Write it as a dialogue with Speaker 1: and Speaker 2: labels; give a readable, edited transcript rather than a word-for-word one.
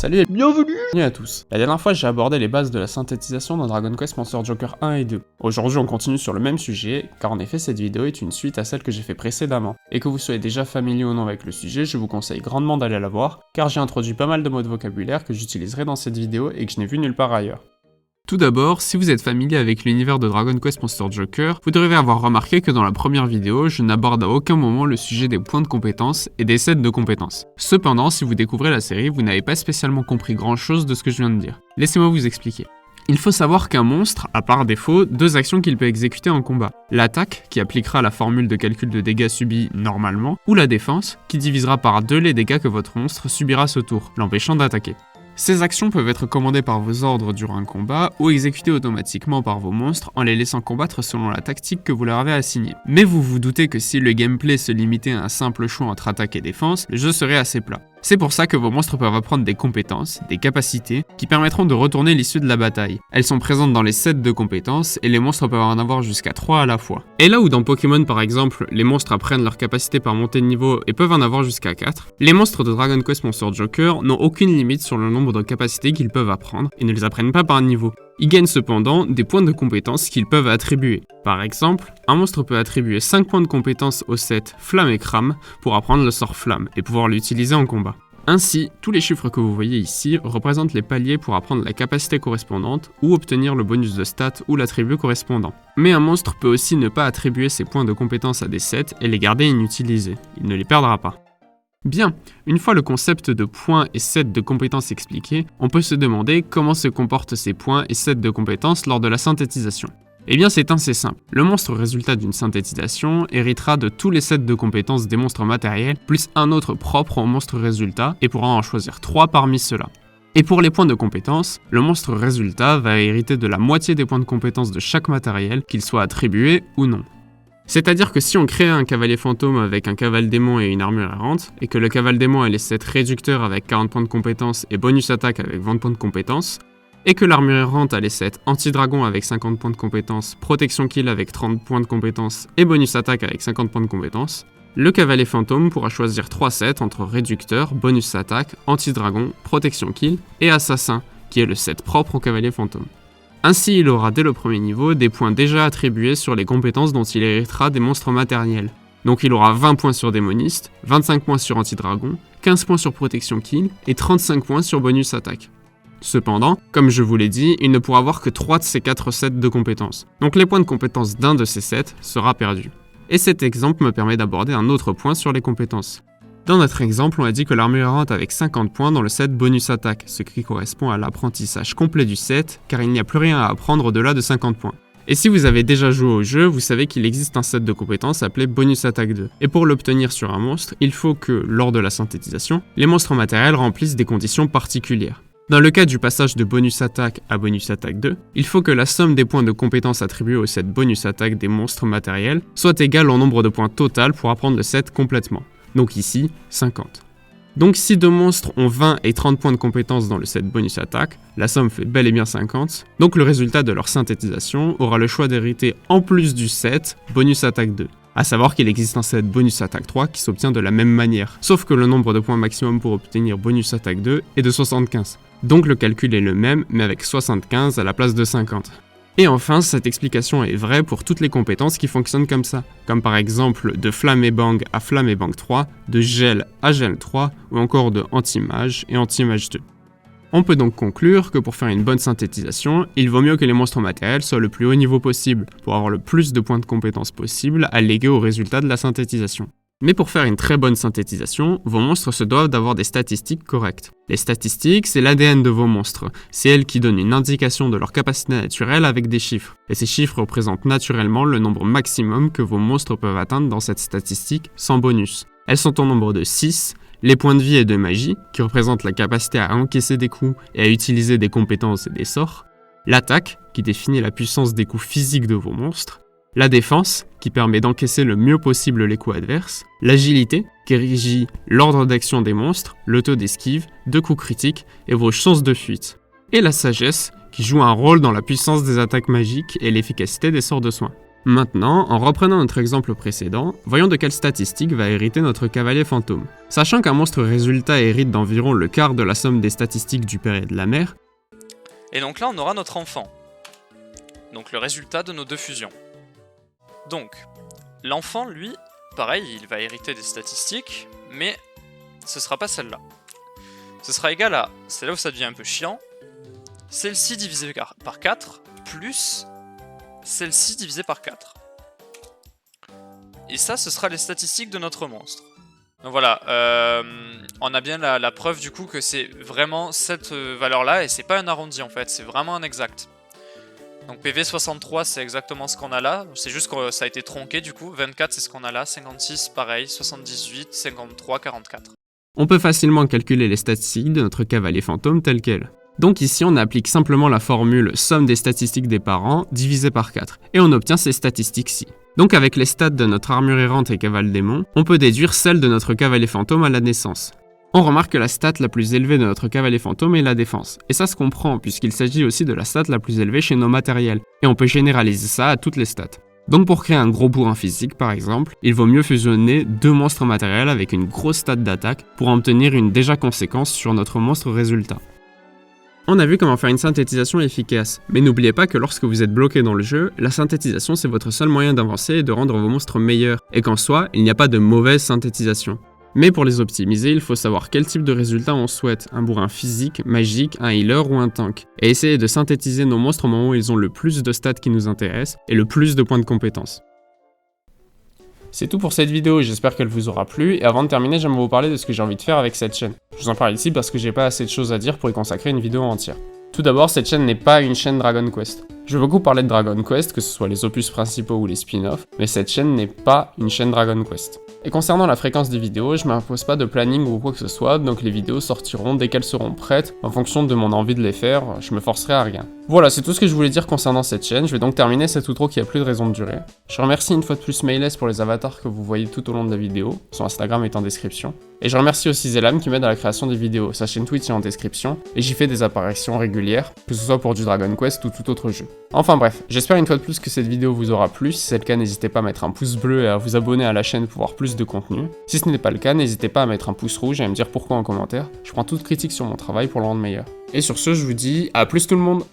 Speaker 1: Salut et bienvenue à tous. La dernière fois, j'ai abordé les bases de la synthétisation dans Dragon Quest Monster Joker 1 et 2. Aujourd'hui, on continue sur le même sujet, car en effet, cette vidéo est une suite à celle que j'ai fait précédemment. Et que vous soyez déjà familier ou non avec le sujet, je vous conseille grandement d'aller la voir, car j'ai introduit pas mal de mots de vocabulaire que j'utiliserai dans cette vidéo et que je n'ai vu nulle part ailleurs. Tout d'abord, si vous êtes familier avec l'univers de Dragon Quest Monster Joker, vous devez avoir remarqué que dans la première vidéo, je n'aborde à aucun moment le sujet des points de compétences et des sets de compétences. Cependant, si vous découvrez la série, vous n'avez pas spécialement compris grand chose de ce que je viens de dire. Laissez-moi vous expliquer. Il faut savoir qu'un monstre a par défaut deux actions qu'il peut exécuter en combat. L'attaque, qui appliquera la formule de calcul de dégâts subis normalement, ou la défense, qui divisera par 2 les dégâts que votre monstre subira ce tour, l'empêchant d'attaquer. Ces actions peuvent être commandées par vos ordres durant un combat ou exécutées automatiquement par vos monstres en les laissant combattre selon la tactique que vous leur avez assignée. Mais vous vous doutez que si le gameplay se limitait à un simple choix entre attaque et défense, le jeu serait assez plat. C'est pour ça que vos monstres peuvent apprendre des compétences, des capacités, qui permettront de retourner l'issue de la bataille. Elles sont présentes dans les sets de compétences et les monstres peuvent en avoir jusqu'à 3 à la fois. Et là où dans Pokémon par exemple, les monstres apprennent leurs capacités par montée de niveau et peuvent en avoir jusqu'à 4, les monstres de Dragon Quest Monster Joker n'ont aucune limite sur le nombre de capacités qu'ils peuvent apprendre et ne les apprennent pas par niveau. Ils gagnent cependant des points de compétences qu'ils peuvent attribuer. Par exemple, un monstre peut attribuer 5 points de compétences au set Flamme et Crame pour apprendre le sort Flamme et pouvoir l'utiliser en combat. Ainsi, tous les chiffres que vous voyez ici représentent les paliers pour apprendre la capacité correspondante ou obtenir le bonus de stats ou l'attribut correspondant. Mais un monstre peut aussi ne pas attribuer ses points de compétences à des sets et les garder inutilisés. Il ne les perdra pas. Bien, une fois le concept de points et sets de compétences expliqué, on peut se demander comment se comportent ces points et sets de compétences lors de la synthétisation. Eh bien c'est assez simple, le monstre résultat d'une synthétisation héritera de tous les sets de compétences des monstres matériels, plus un autre propre au monstre résultat, et pourra en choisir 3 parmi ceux-là. Et pour les points de compétences, le monstre résultat va hériter de la moitié des points de compétences de chaque matériel, qu'il soit attribué ou non. C'est-à-dire que si on crée un cavalier fantôme avec un cavale démon et une armure errante, et que le cavale démon a les sets réducteurs avec 40 points de compétences et bonus attaque avec 20 points de compétences, et que l'armure errante a les sets anti-dragon avec 50 points de compétences, protection kill avec 30 points de compétences et bonus attaque avec 50 points de compétences, le cavalier fantôme pourra choisir 3 sets entre réducteur, bonus attaque, anti-dragon, protection kill et assassin, qui est le set propre au cavalier fantôme. Ainsi, il aura dès le premier niveau des points déjà attribués sur les compétences dont il héritera des monstres matériels. Donc il aura 20 points sur démoniste, 25 points sur anti-dragon, 15 points sur protection kill et 35 points sur bonus attaque. Cependant, comme je vous l'ai dit, il ne pourra avoir que 3 de ces 4 sets de compétences. Donc les points de compétences d'un de ces sets sera perdu. Et cet exemple me permet d'aborder un autre point sur les compétences. Dans notre exemple, on a dit que l'armure errante avec 50 points dans le set bonus attaque, ce qui correspond à l'apprentissage complet du set, car il n'y a plus rien à apprendre au-delà de 50 points. Et si vous avez déjà joué au jeu, vous savez qu'il existe un set de compétences appelé bonus attaque 2. Et pour l'obtenir sur un monstre, il faut que, lors de la synthétisation, les monstres matériels remplissent des conditions particulières. Dans le cas du passage de bonus attaque à bonus attaque 2, il faut que la somme des points de compétences attribués au set bonus attaque des monstres matériels soit égale au nombre de points total pour apprendre le set complètement. Donc ici, 50. Donc si deux monstres ont 20 et 30 points de compétences dans le set bonus attaque, la somme fait bel et bien 50, donc le résultat de leur synthétisation aura le choix d'hériter en plus du set bonus attaque 2. À savoir qu'il existe un set bonus attaque 3 qui s'obtient de la même manière, sauf que le nombre de points maximum pour obtenir bonus attaque 2 est de 75. Donc le calcul est le même, mais avec 75 à la place de 50. Et enfin, cette explication est vraie pour toutes les compétences qui fonctionnent comme ça, comme par exemple de Flamme et Bang à Flamme et Bang 3, de Gel à Gel 3, ou encore de Anti-Mage et Anti-Mage 2. On peut donc conclure que pour faire une bonne synthétisation, il vaut mieux que les monstres matériels soient le plus haut niveau possible, pour avoir le plus de points de compétences possible à léguer au résultat de la synthétisation. Mais pour faire une très bonne synthétisation, vos monstres se doivent d'avoir des statistiques correctes. Les statistiques, c'est l'ADN de vos monstres. C'est elles qui donnent une indication de leur capacité naturelle avec des chiffres. Et ces chiffres représentent naturellement le nombre maximum que vos monstres peuvent atteindre dans cette statistique sans bonus. Elles sont au nombre de 6, les points de vie et de magie, qui représentent la capacité à encaisser des coups et à utiliser des compétences et des sorts, l'attaque, qui définit la puissance des coups physiques de vos monstres, la défense, qui permet d'encaisser le mieux possible les coups adverses, l'agilité, qui régit l'ordre d'action des monstres, le taux d'esquive, de coups critiques et vos chances de fuite, et la sagesse, qui joue un rôle dans la puissance des attaques magiques et l'efficacité des sorts de soin. Maintenant, en reprenant notre exemple précédent, voyons de quelle statistique va hériter notre cavalier fantôme. Sachant qu'un monstre résultat hérite d'environ le quart de la somme des statistiques du père et de la mère.
Speaker 2: Et donc là, on aura notre enfant. Donc le résultat de nos deux fusions. Donc, l'enfant, lui, pareil, il va hériter des statistiques, mais ce sera pas celle-là. Ce sera égal à, c'est là où ça devient un peu chiant, celle-ci divisée par 4, plus celle-ci divisée par 4. Et ça, ce sera les statistiques de notre monstre. Donc voilà, on a bien la preuve du coup que c'est vraiment cette valeur-là, et c'est pas un arrondi en fait, c'est vraiment un exact. Donc PV 63 c'est exactement ce qu'on a là, c'est juste que ça a été tronqué du coup, 24 c'est ce qu'on a là, 56 pareil, 78, 53, 44.
Speaker 1: On peut facilement calculer les statistiques de notre cavalier fantôme telles quelles. Donc ici on applique simplement la formule somme des statistiques des parents divisé par 4, et on obtient ces statistiques-ci. Donc avec les stats de notre armure errante et cavale démon, on peut déduire celle de notre cavalier fantôme à la naissance. On remarque que la stat la plus élevée de notre cavalier fantôme est la défense, et ça se comprend puisqu'il s'agit aussi de la stat la plus élevée chez nos matériels, et on peut généraliser ça à toutes les stats. Donc pour créer un gros bourrin physique par exemple, il vaut mieux fusionner deux monstres matériels avec une grosse stat d'attaque pour obtenir une déjà conséquence sur notre monstre résultat. On a vu comment faire une synthétisation efficace, mais n'oubliez pas que lorsque vous êtes bloqué dans le jeu, la synthétisation c'est votre seul moyen d'avancer et de rendre vos monstres meilleurs, et qu'en soi, il n'y a pas de mauvaise synthétisation. Mais pour les optimiser, il faut savoir quel type de résultat on souhaite, un bourrin physique, magique, un healer ou un tank, et essayer de synthétiser nos monstres au moment où ils ont le plus de stats qui nous intéressent, et le plus de points de compétences. C'est tout pour cette vidéo, j'espère qu'elle vous aura plu, et avant de terminer, j'aimerais vous parler de ce que j'ai envie de faire avec cette chaîne. Je vous en parle ici parce que j'ai pas assez de choses à dire pour y consacrer une vidéo entière. Tout d'abord, cette chaîne n'est pas une chaîne Dragon Quest. Je veux beaucoup parler de Dragon Quest, que ce soit les opus principaux ou les spin-offs, mais cette chaîne n'est pas une chaîne Dragon Quest. Et concernant la fréquence des vidéos, je m'impose pas de planning ou quoi que ce soit, donc les vidéos sortiront dès qu'elles seront prêtes, en fonction de mon envie de les faire, je me forcerai à rien. Voilà, c'est tout ce que je voulais dire concernant cette chaîne, je vais donc terminer cette outro qui a plus de raison de durer. Je remercie une fois de plus Mayless pour les avatars que vous voyez tout au long de la vidéo, son Instagram est en description. Et je remercie aussi Zelam qui m'aide à la création des vidéos, sa chaîne Twitch est en description, et j'y fais des apparitions régulières, que ce soit pour du Dragon Quest ou tout autre jeu. Enfin bref, j'espère une fois de plus que cette vidéo vous aura plu, si c'est le cas n'hésitez pas à mettre un pouce bleu et à vous abonner à la chaîne pour voir plus de contenu. Si ce n'est pas le cas, n'hésitez pas à mettre un pouce rouge et à me dire pourquoi en commentaire, je prends toute critique sur mon travail pour le rendre meilleur. Et sur ce, je vous dis à plus tout le monde!